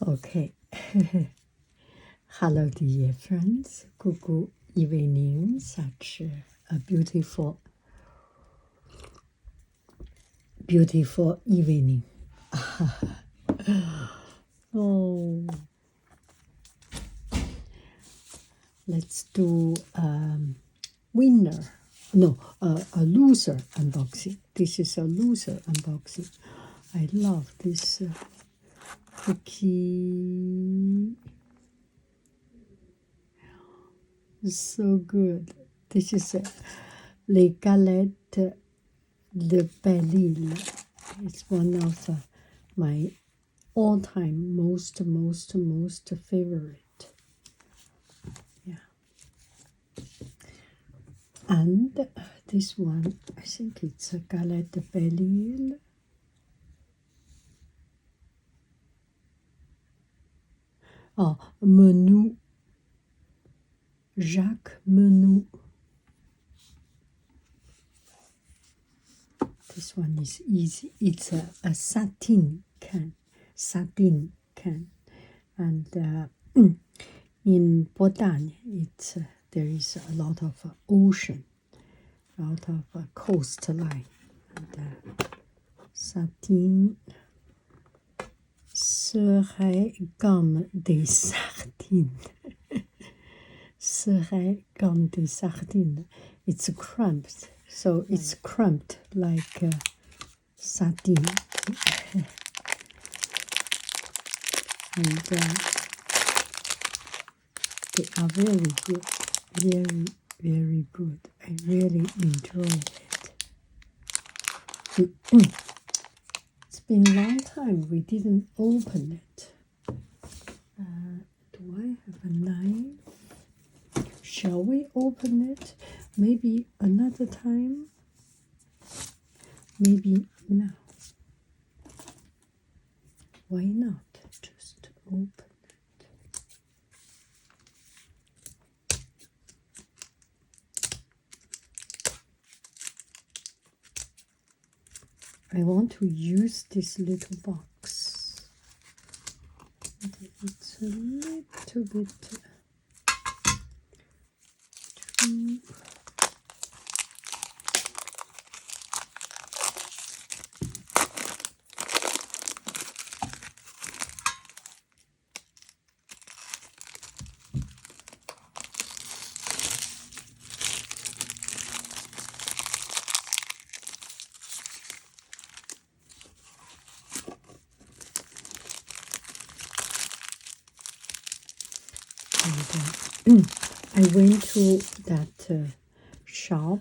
Okay. Hello, dear friends. Good evening. Such a beautiful evening. Oh, let's do winner. No, a loser unboxing. This is a loser unboxing. I love this cookie. So good. This is les galettes de Belle-Île. It's one of my all-time most favorite. Yeah. And this one, I think it's a galette de Belle-Île. Oh, Menu. Jacques Menu. This one is easy. It's a satin can. And in Bretagne, there is a lot of ocean, a lot of coastline. And satin serait comme des sardines. Serait comme des sardines. It's crumped, so it's crumped like sardine. And they are very good, very good. I really enjoy it. It's been a long time we didn't open it. Do I have a knife? Shall we open it? Maybe another time? Maybe now. Why not just open it? I want to use this little box. It's a little bit too. And I went to that shop.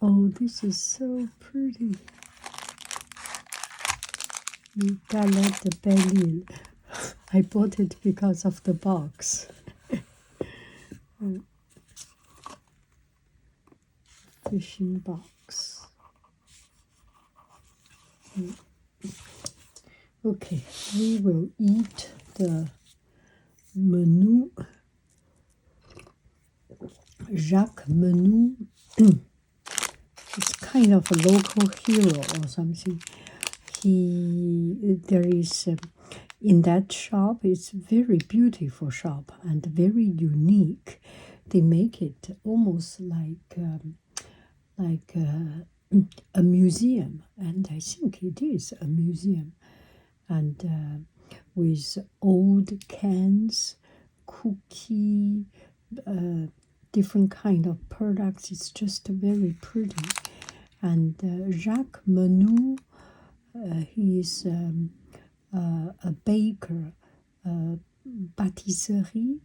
Oh, this is so pretty. The galette de Belle-Île. I bought it because of the box. Fishing box. Okay, we will eat the menu. Jacques Menu. It's kind of a local hero or something. There is in that shop. It's very beautiful shop and very unique. They make it almost like a museum, and I think it is a museum. And with old cans, cookie, different kind of products. It's just very pretty. And Jacques Menu, he is a baker, patisserie,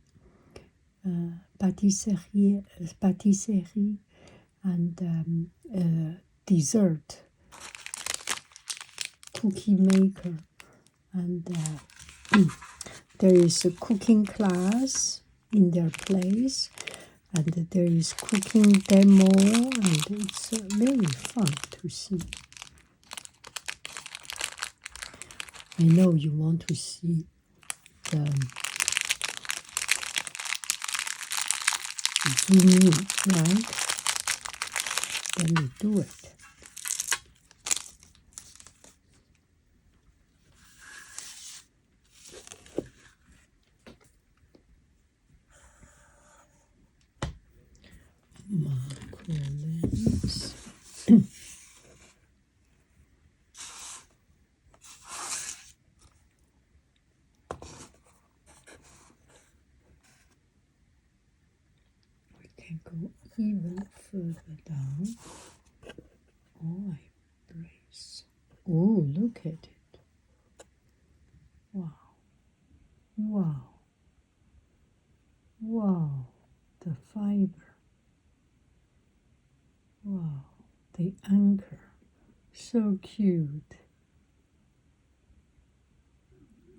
and dessert, cookie maker. And there is a cooking class in their place, and there is cooking demo, and it's very fun to see. I know you want to see the zoom in, right? Let me do it. mackerels. We can go even further down. Oh, I brace. Oh, look at it. Wow. Wow. Wow. The fiber. Wow. The anchor. So cute.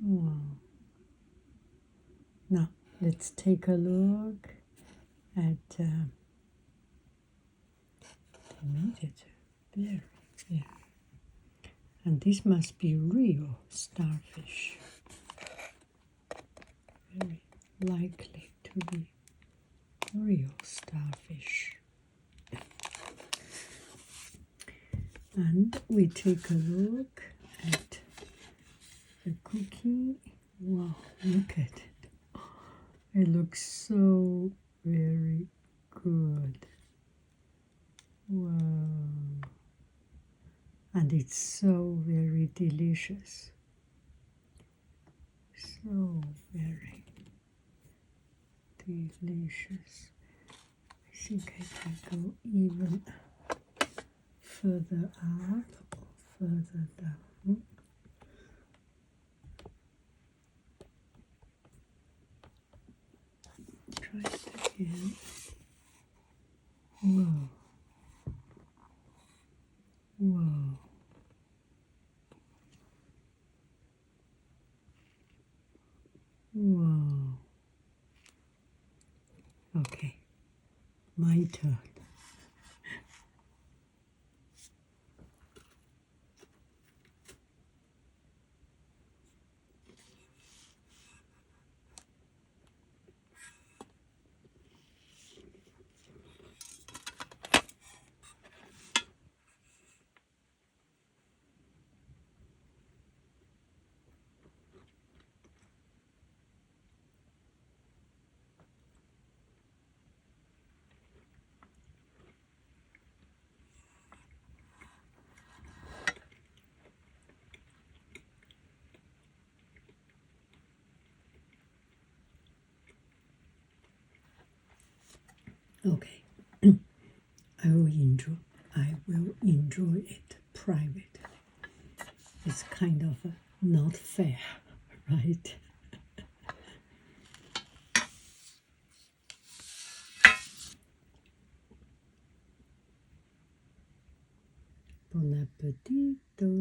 Wow. Now, let's take a look at they made it very, very. And this must be real starfish. Very likely to be real starfish. And we take a look at the cookie. Wow, look at it. It looks so very good. Wow. And it's so very delicious. So very delicious. I think I can go even further up or further down. Try it again. Whoa. Whoa. Whoa. Okay, my turn. Okay, I will enjoy it privately. It's kind of not fair, right? Bon appetito.